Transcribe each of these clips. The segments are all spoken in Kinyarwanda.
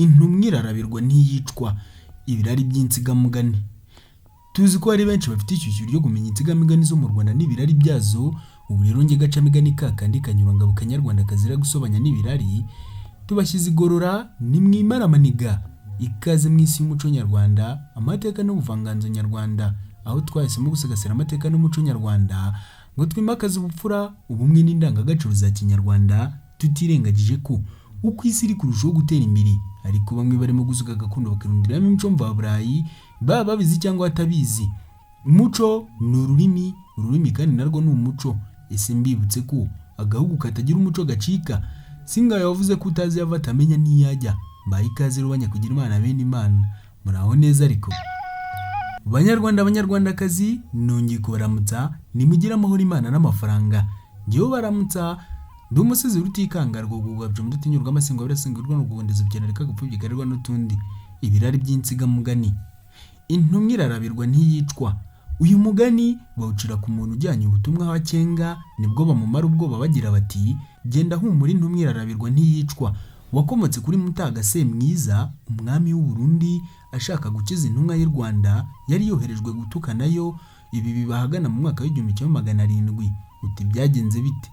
Intumwa irarabirwa ntiyicwa. Ibirari by'insigamugani. Tuzi ko hari benshi bafite ishyushyu ryo kumenya insigamigani zo mu Rwanda n'ibirari byazo. Ubu rero nge gacamigani kakandi kanyurangabo kanyarwanda kazira gusobanya n'ibirari tubashyize igorora ni mwimaramaniga. Ikaze mu isi y'umuco nyarwanda, amateka n'ubuvanganzo nyarwanda, aho twahisemo gusigasira amateka n'umuco nyarwanda ngo twimakaze ubupfura, ubumwe n'indangagaciro za kinyarwanda, tutirengagije ko uko isi iri kurushaho gutera imbere ariko bamwe barimo gusuka gakondo bakirundiramo imico mvaburayi, baba babizi cyangwa batabizi. Umuco ni ururimi kandi narwo ni umuco. Ese mbibutse ko agahugu katagira umuco gacika. Singaye wavuze ko utazi yava atamenya niyajya. Mbaye ikaze rubanya kugira Imana bene Imana. Muraho neza ariko Banyarwanda banyarwandakazi, nongeye kubaramutsa. Nimugira amahoro Imana n'amafaranga. Ngewe baramutsa ndi umusizi rutikanga rwo gugabye mu dutinyurwa amasengo birasengurwa no guhondeza byanareka gupfubyigarirwa n'utundi. Ibirari by'insigamugani. Intumwa irarabirwa ntiyicwa. Uyu mugani bawucira ku muntu ujyanye ubutumwa wacenga, nibwo bamumara ubwoba bagira bati genda humura intumwa irarabirwa ntiyicwa. Wakomotse kuri Mutaga Semwiza, umwami w'u Burundi, ashaka gukiza intumwa y'u Rwanda yari yoherejwe gutuka nayo. Ibi bibahagana mu mwaka w'1700. Uti byagenze bite?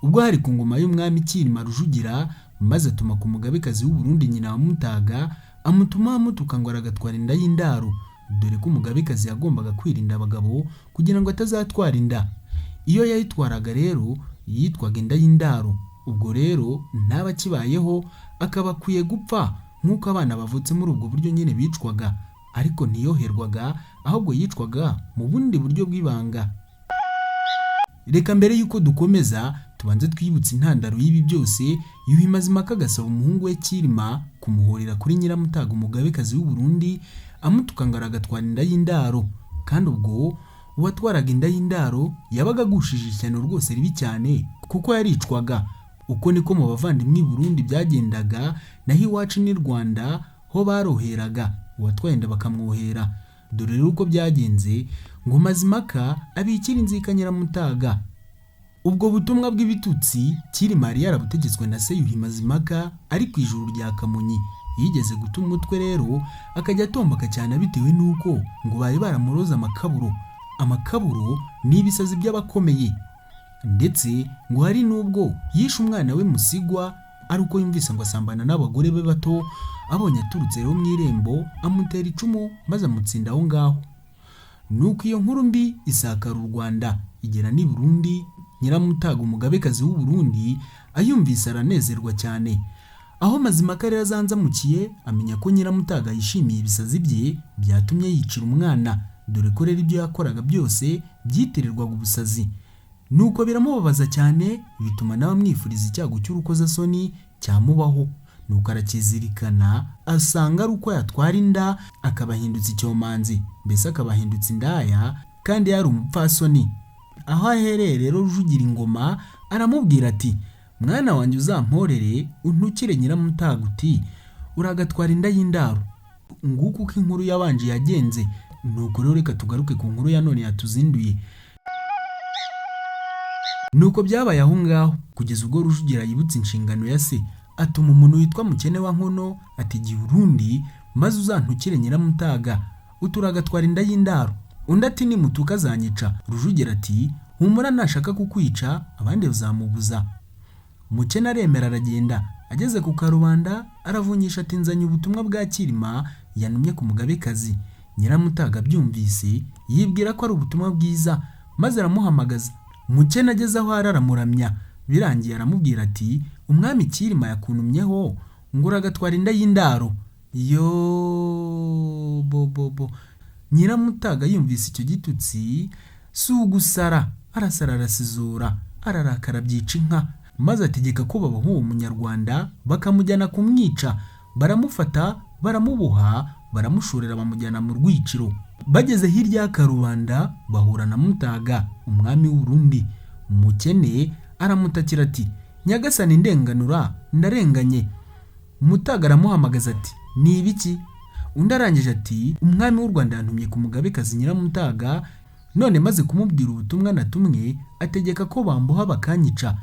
Ubwo hari ku ngoma y'umwami Cyilima Rujugira, maze atuma ku mugabekazi w'u Burundi nyina wa Mutaga, amutuma amutuka ngo aragatwara inda y'indaro, dore ko umugabekazi yagombaga kwirinda abagabo kugira ngo atazatwara inda. Iyo yayitwaraga rero yitwaga inda y'indaro. Ubwo rero ntaba kibayeho, akaba akwiye gupfa nk'uko abana bavutse muri ubwo buryo nyine bicwaga, ariko ntiyoherwaga, ahubwo yicwaga mu bundi buryo bw'ibanga. Reka mbere yuko dukomeza tubanze twibutse intandaro y'ibi byose. Yuhi Mazimpaka agasaba umuhungu we Cyilima kumuhorera kuri Nyiramutaga umugabekazi w'u Burundi, amutuka ngo aragatwara inda y'indaro. Kandi ubwo uwatwaraga inda y'indaro yabaga agushije ishyano rwose ribi cyane, kuko yaricwaga. Uko niko mu bavandimwe i Burundi byagendaga, naho iwacu ni Rwanda ho baroheraga uwatwaye inda bakamwohera. Dore rero uko byagenze ngo Mazimpaka abikira inzika Nyiramutaga. Ubwo butumwa bw'ibitutsi Cyilima yari yarabutegetswe na se Yuhi Mazimpaka ari ku ijuru rya Kamonyi. Yigeze guta umutwe rero akajya atomboka cyane bitewe n'uko ngo bari baramuroza amakaburo. Amakaburo ni ibisazi by'abakomeye, ndetse ngo hari n'ubwo yishe umwana we Musigwa ari uko yumvise ngo asambana n'abagore be bato. Abonye aturutse rero mu irembo amutera icumu maze amutsinda aho ngaho. Nuko iyo nkuru mbi isakara u Rwanda igera n'i Burundi. Nyiramutaga umugabekazi w'u Burundi ayumvise aranezerwa cyane. Aho Mazimpaka rero azanzamukiye amenya ko Nyiramutaga yishimiye ibisazi bye byatumye yicira umwana, dore ko rero ibyo yakoraga byose byitirirwaga ubusazi. Nuko biramubabaza cyane, bituma nawe amwifuriza icyago cy'urukozasoni cyamubaho. Nuko arakizirikana, asanga ari uko yatwara inda akabahindutse icyomanzi, mbese akabahindutse indaya, kandi yari umupfasoni. Aho ahereye rero Rujugira ingoma aramubwira ati mwana wanjye uzamporere untukire Nyiramutaga uti uragatwara inda y'indaro. Nguko uko inkuru yabanje yagenze. Nuko rero reka tugaruke ku nkuru ya none yatuzinduye. Nuko byabaye aho ngaho kugeza ubwo Rujugira yibutse inshingano ya se, atuma umuntu witwa Mukene wa Nkono ati jya i Burundi maze uzantukire Nyiramutaga uturagatwara inda y'indaro. Undi ati nimutuka azanyica. Rujugira ati humura nashaka kukwica abandi uzamubuza. Mukene aremera aragenda. Ageze ku karubanda aravunyisha ati nzanye ubutumwa bwa Cyilima yanumye ku mugabekazi. Nyiramutaga byumvise yibwira ko ari ubutumwa bwiza, maze aramuhamagaza. Mukene ageze aho aramuramya. Birangiye aramubwira ati umwami Cyilima yakunumyeho ngo uragatwara inda y'indaro. Yo bobobo. Nyiramutaga yumvise icyo gitutsi si ugusara, arasara arasizura, ararakara byica inka, maze ategeka ko babaho uwo munyarwanda bakamujyana kumwica. Baramufata baramuboha baramushorera bamujyana mu rwiciro. Bageze hirya y'akarubanda bahura na Mutaga umwami w'u Burundi. Mukene aramutakira ati nyagasani ndenganura ndarenganye. Mutaga aramuhamagaza ati ni ibiki? Undi arangije ati umwami w'u Rwanda yantumye ku mugabekazi Nyiramutaga, none maze kumubwira ubutumwa natumwe ategeka ko bamboha bakanyica.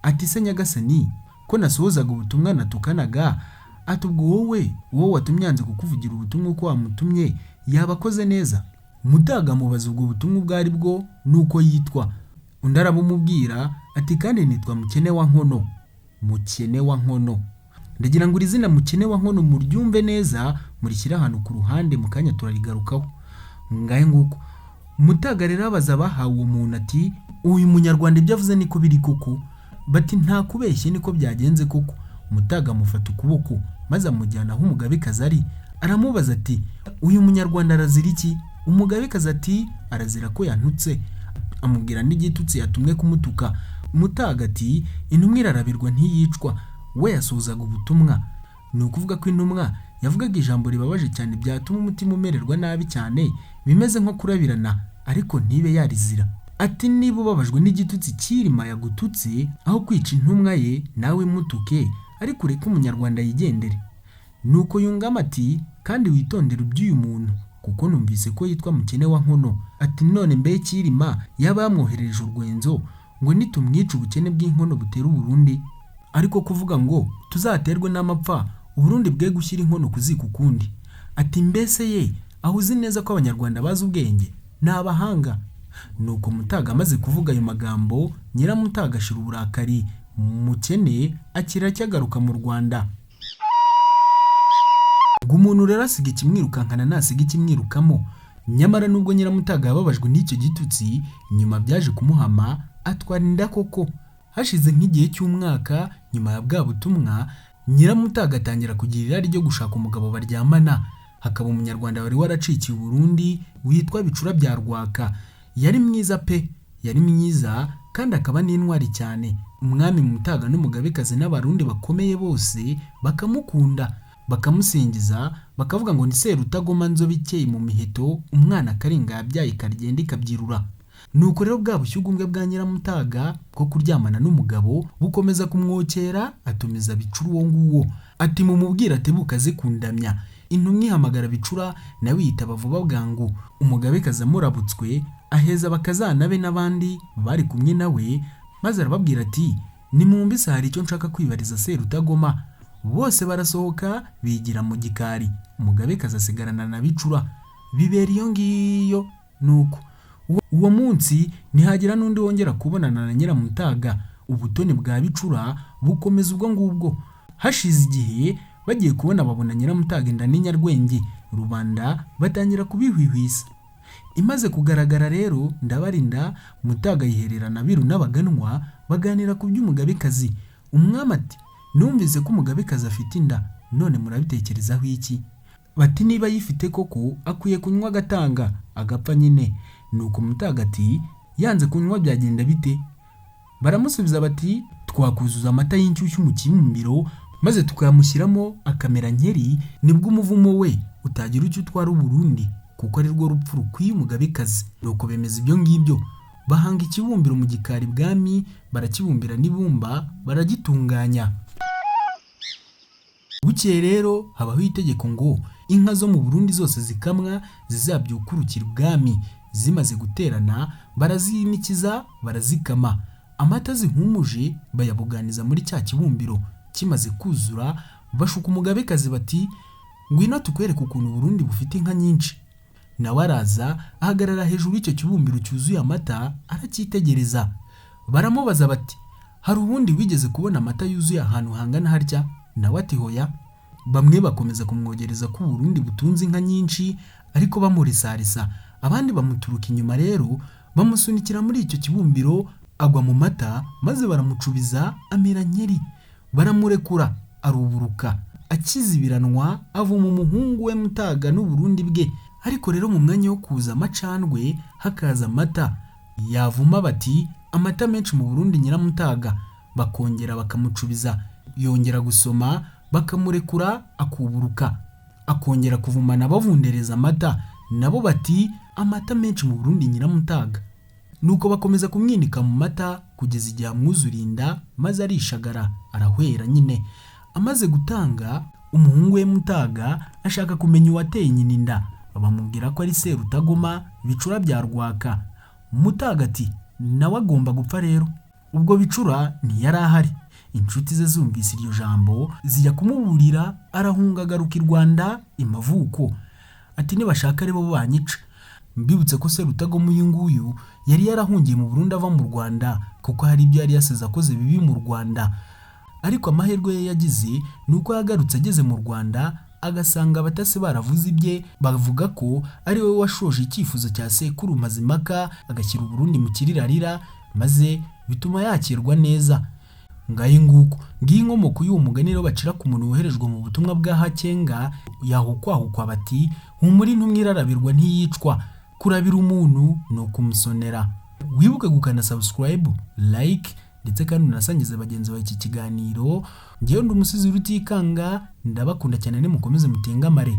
Ati se nyagasani ko nasohozaga ubutumwa natukanaga ati ubwo wowe watumye yanze kukuvugira ubutumwa uko wamutumye yaba akoze neza. Mutaga amubaza ubwo butumwa ubwo ari bwo nuko yitwa. Undi arabumubwira ati kandi nitwa Mukene wa Nkono. Mukene wa Nkono. Ndagira ngo iri zina Mukene wa Nkono muryumve neza, murishyira ahantu ku ruhande mu kanya turarigarukaho. Ngahe nguko Mutaga rero abaza abahawe uwo muntu ati uyu munyarwanda ibyo avuze niko biri koko? Bati nta kubeshye niko byagenze koko. Mutaga amufata ukuboko maze amujyana aho umugabekazi ari. Aramubaza ati uyu munyarwanda arazira iki? Umugabekazi ati arazira ko yantutse. Amubwira n'igitutsi yatumwe kumutuka. Mutaga ati intumwa irarabirwa ntiyicwa. We yasozaga ubutumwa. Ni ukuvuga ko intumwa yavugaga ijambo ribabaje cyane byatuma umutima umererwa nabi cyane, bimeze nko kurabirana, ariko ntibe yarizira. Ati niba ubabajwe n'igitutsi Cyilima yagututse, aho kwica intumwa ye nawe mutuke, ariko ureke umunyarwanda yigendere. Nuko yungama ati kandi witondere iby'uyu muntu, kuko numvise ko yitwa Mukene wa Nkono. Ati none mbe Cyilima yaba yamwohereje urwenzo ngo nitumwica ubukene bw'inkono butera Uburundi, ariko kuvuga ngo tuzaterwe n'amapfa Uburundi bwe gushyira inkono ku ziko ukundi. Ati mbese ye aho uzi neza ko abanyarwanda bazi ubwenge ni abahanga. Nuko Mutaga amaze kuvuga ayo magambo, Nyiramutaga ashira uburakari. Mukene akira cyagaruka mu Rwanda. Ngo umuntu rero asiga ikimwirukankana nasiga ikimwirukamo. Nyamara nubwo Nyiramutaga yababajwe n'icyo gitutsi, nyuma byaje kumuhama atwara inda koko. Hashize nk'igihe cy'umwaka nyuma ya bwa butumwa, Nyiramutaga atangira kugira irari ryo gushaka umugabo baryamana. Hakaba umunyarwanda wari waracikiye Burundi witwa Bicura bya Rwaka. Yari mwiza pe, yari mwiza kandi akaba n'intwari cyane. Umwami Mutaga n'umugabekazi n'abarundi bakomeye bose bakamukunda, bakamusingiza, bakavuga ngo ni Serutagoma nzobe ikeye mu miheto, umwana karinga yabyaye karigenda ikabyirura. Nuko rero bwa bushyugumbwe bwa Nyiramutaga bwo kuryamana n'umugabo bukomeza kumwokera, atumiza Bicura uwo nguwo. Ati mumubwira atebuka aze kundamya. Intumwa ihamagara Bicura nawe yitaba vuba bwangu. Umugabekazi amurabutswe aheza bakazana be n'abandi bari kumwe nawe, maze arababwira ati nimwumvise hari icyo nshaka kwibariza Serutagoma. Bose barasohoka bigira mu gikari. Umugabekazi asigarana na Bicura. Bibera iyo ngiyo. Nuko uwo munsi ntihagira n'undi wongera kubonana na Nyiramutaga. Ubutoni bwa Bicura bukomeza ubwo ngubwo. Hashize igihe bagiye kubona babona Nyiramutaga inda n'inyarwenge. Rubanda batangira kubihwihwisa. Imaze kugaragara rero Ndabarinda, Mutaga yihererana Abiru n'Abaganwa baganira ku by'umugabekazi. Umwami ati numvise ko umugabekazi afite inda, none murabitekerezaho iki? Bati niba yifite koko akwiye kunywa agatanga agapfa nyine. Nuko Mutaga ati yanze kunywa byagenda bite? Baramusubiza bati twakuzuza amata y'inshyushyu mu kibumbiro maze tukamushyiramo akamera nkeri, nibwo umuvumo we utagira icyo utwara Uburundi, kuko ari rwo rupfu rukwiye umugabekazi. Nuko bemeza ibyo ngibyo, bahanga ikibumbiro mu gikari bwami, barakibumbira n'ibumba baragitunganya. Bukeye rero habaho itegeko ngo inka zo mu Burundi zose zikamwa zizabyukurukira ubwami. Zimaze guterana barazimikiza barazikama. Amata zihumuje bayabuganiza muri cya kibumbiro. Kimaze kuzura bashuka umugabekazi bati ngwino tukwereke ukuntu Burundi bufite inka nyinshi. Nawe araza ahagarara hejuru y'icyo kibumbiro cyuzuye amata aracyitegereza. Baramubaza bati hari ubundi wigeze kubona amata yuzuye ahantu hangana harya? Nawe ati hoya. Bamwe bakomeza kumwogereza ko Burundi butunze inka nyinshi, ariko bamurisarisa. Abandi bamuturuka inyuma rero bamusunikira muri icyo kibumbiro, agwa mu mata maze baramucubiza amera nkeri. Baramurekura aruburuka, akizibiranwa avuma umuhungu we Mutaga n'Uburundi bwe. Ariko rero mu mwanya wo kuza amacandwe hakaza amata. Yavuma bati amata menshi mu Burundi Nyiramutaga. Bakongera bakamucubiza, yongera gusoma, bakamurekura akuburuka. Akongera kuvumana bavundereza amata, nabo bati amata menshi mu Burundi Nyiramutaga. Nuko bakomeza kumwinika mu mata kugeza igihe amwuzurinda, maze arishagara arahwera nyine. Amaze gutanga, umuhungu we Mutaga ashaka kumenya uwateye nyina inda. Bamubwira ko ari Serutagoma Bicura bya Rwaka. Mutaga ati nawe agomba gupfa rero. Ubwo Bicura ntiyari ahari. inshuti ze zumvise iryo jambo zijya kumuburira, arahunga agaruka i Rwanda imavuko, ati nibashaka aribo banyica. Mbibutse ko Serutagoma uyu nguyu yari yarahungiye mu Burundi ava mu Rwanda kuko hari ibyo yari yasize akoze bibi mu Rwanda, ariko amahirwe ye yagize nuko yagarutse ageze mu Rwanda agasanga abatasi baravuze ibye, bavuga ko ari we washoje icyifuzo cya sekuru Mazimaka agashyira Burundi mu kirirarira, maze bituma yakirwa neza. Ngaye nguko ngiye inkomoko y'uwo mugani rero bacira ku muntu woherejwe mu butumwa bwa Hakenga, yahukwahukwa bati humuri ntumwirarabirwa ntiyicwa, kurabira umuntu ni ukumusonera. Wibuke gukanda subscribe, like ndetse kandi unasangize bagenzi bawe iki kiganiro. Ngewe ndi umusizi Rutikanga, ndabakunda cyane, nimukomeze mutengamare.